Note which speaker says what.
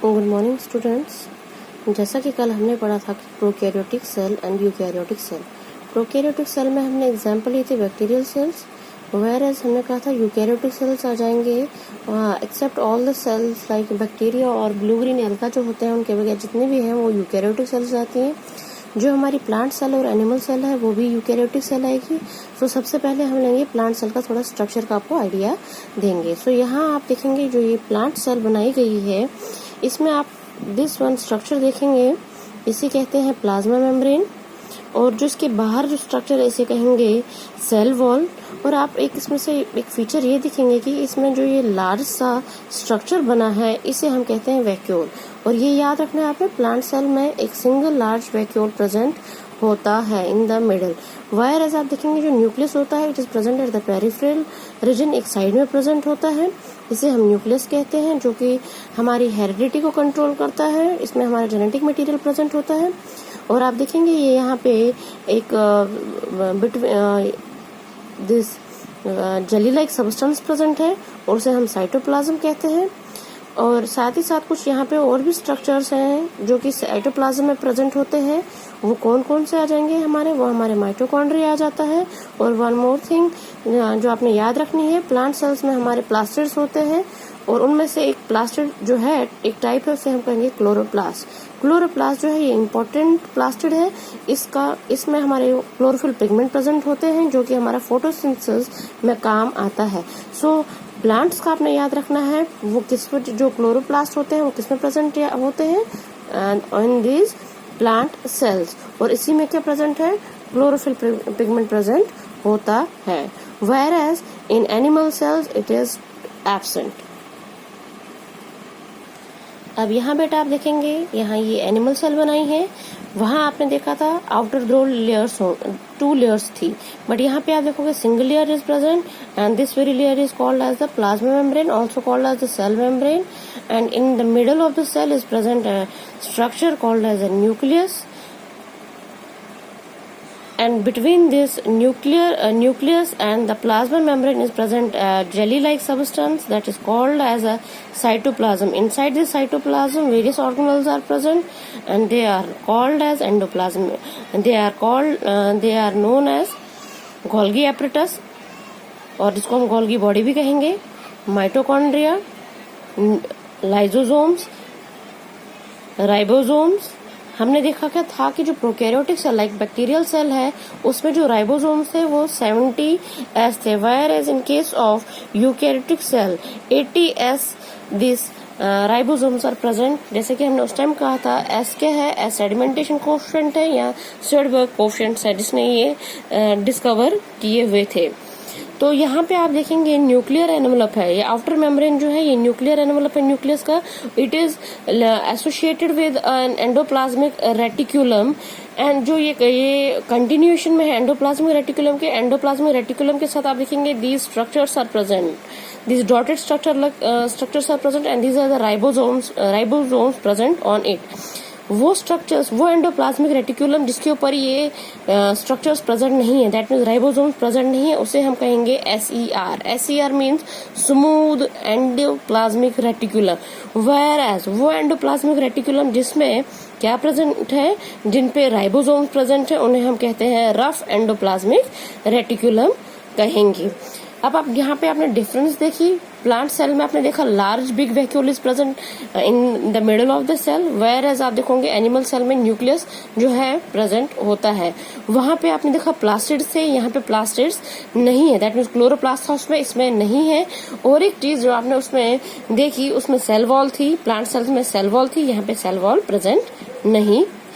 Speaker 1: Good morning students. जैसा कि कल हमने पढ़ा था कि prokaryotic cell and eukaryotic cell. Prokaryotic cell में हमने एग्जांपल ली थी बैक्टीरियल सेल्स, वेयरएज हमने कहा था यूकैरियोटिक सेल्स आ जाएंगे except all the cells like bacteria और ब्लू ग्रीन एल्गा जो होते हैं उनके बगैर जितने भी हैं वो यूकैरियोटिक सेल्स आती हैं। जो हमारी प्लांट सेल और एनिमल सेल है वो भी यूकैरियोटिक सेल आएगी। सो सबसे पहले हम लेंगे प्लांट सेल का थोड़ा स्ट्रक्चर का आपको आइडिया देंगे। सो यहाँ आप देखेंगे जो ये प्लांट सेल बनाई गई है इसमें आप दिस वन स्ट्रक्चर देखेंगे, इसे कहते हैं प्लाज्मा मेम्ब्रेन, और जो इसके बाहर जो स्ट्रक्चर है इसे कहेंगे सेल वॉल। और आप एक इसमें से एक फीचर ये दिखेंगे कि इसमें जो ये लार्ज सा स्ट्रक्चर बना है इसे हम कहते हैं वैक्यूल। और ये याद रखना है आपने, प्लांट सेल में एक सिंगल लार्ज वैक्यूल प्रेजेंट होता है in the middle. Whereas आप देखेंगे जो न्यूक्लियस होता है it is present at the peripheral region, एक साइड में प्रेजेंट होता है, इसे हम न्यूक्लियस कहते हैं, जो कि हमारी हेरिडिटी को कंट्रोल करता है। इसमें हमारा जेनेटिक मटेरियल प्रेजेंट होता है। और आप देखेंगे ये यहाँ पे एक this jelly like substance present है और उसे हम साइटोप्लाज्म कहते हैं। और साथ ही साथ कुछ यहाँ पे और भी स्ट्रक्चर्स हैं जो कि साइटोप्लाज्म में प्रेजेंट होते हैं। वो कौन कौन से आ जाएंगे हमारे, वो हमारे माइटोकॉन्ड्रिया आ जाता है। और वन मोर थिंग जो आपने याद रखनी है, प्लांट सेल्स में हमारे प्लास्टिड्स होते हैं और उनमें से एक प्लास्टिड जो है एक टाइप है उसे हम कहेंगे क्लोरोप्लास्ट। क्लोरोप्लास्ट जो है ये इम्पोर्टेंट प्लास्टिड है। इसमें हमारे क्लोरोफिल पिगमेंट प्रेजेंट होते हैं जो कि हमारा फोटोसिंथेसिस में काम आता है। सो प्लांट्स का आपने याद रखना है वो जो क्लोरोप्लास्ट होते हैं वो किसमें प्रेजेंट होते हैं, इन दिस प्लांट सेल्स। और इसी में क्या प्रेजेंट है, क्लोरोफिल पिगमेंट प्रेजेंट होता है। whereas in animal cells it is absent। अब यहाँ बेटा आप देखेंगे यहाँ ये एनिमल सेल बनाई है, वहां आपने देखा था आउटर दो लेयर्स 2 लेयर्स थी, बट यहाँ पे आप देखोगे single layer is present and this very layer is called as the plasma membrane, also called as the cell membrane, and in the middle of the cell is present a structure called as a nucleus, and between this nucleus and the plasma membrane is present a jelly-like substance that is called as a cytoplasm. Inside this cytoplasm, various organelles are present, and they are called as endoplasm. They are known as Golgi apparatus, और जिसको हम Golgi body भी कहेंगे, mitochondria, lysosomes, ribosomes. हमने देखा क्या था कि जो prokaryotic cell like bacterial cell है उसमें जो राइबोसोम्स थे वो 70s थे, whereas in case of eukaryotic cell 80s this ribosomes are present. जैसे कि हमने उस टाइम कहा था एस क्या है, एस सेडिमेंटेशन कोफिशिएंट है या स्टेडबर्ग कोफिशिएंट है जिसने ये डिस्कवर किए हुए थे। तो यहाँ पे आप देखेंगे न्यूक्लियर एनवलप है, ये आउटर मेम्ब्रेन जो है ये न्यूक्लियर एनवलप है न्यूक्लियस का। It is associated with an endoplasmic reticulum, and जो ये कंटिन्यूएशन में है एंडोप्लाज्मिक रेटिकुलम के साथ आप देखेंगे these structures are present, these dotted structures are present and these are the ribosomes present on it। वो स्ट्रक्चर्स, वो एंडोप्लाज्मिक रेटिकुलम जिसके ऊपर ये स्ट्रक्चर्स प्रेजेंट नहीं है, दैट मीन्स राइबोसोम्स प्रेजेंट नहीं है, उसे हम कहेंगे SER means smooth endoplasmic reticulum. whereas वो एंडोप्लाज्मिक रेटिकुलम जिसमें क्या प्रेजेंट है, जिन पे राइबोसोम्स प्रेजेंट है उन्हें हम कहते हैं रफ एंडोप्लाज्मिक रेटिकुलम कहेंगे। अब आप यहाँ पे आपने डिफरेंस देखी, प्लांट सेल में आपने देखा large big vacuole is present in the middle of the cell, whereas आप देखोगे एनिमल सेल में न्यूक्लियस जो है प्रेजेंट होता है। वहां पे आपने देखा प्लास्टिड्स थे, यहाँ पे प्लास्टिड्स नहीं है, दैट मीन्स क्लोरोप्लास्ट था उसमें, इसमें नहीं है। और एक चीज जो आपने उसमें देखी उसमें सेल वॉल थी, प्लांट सेल्स में सेल वॉल थी, यहाँ पे सेल वॉल प्रेजेंट नहीं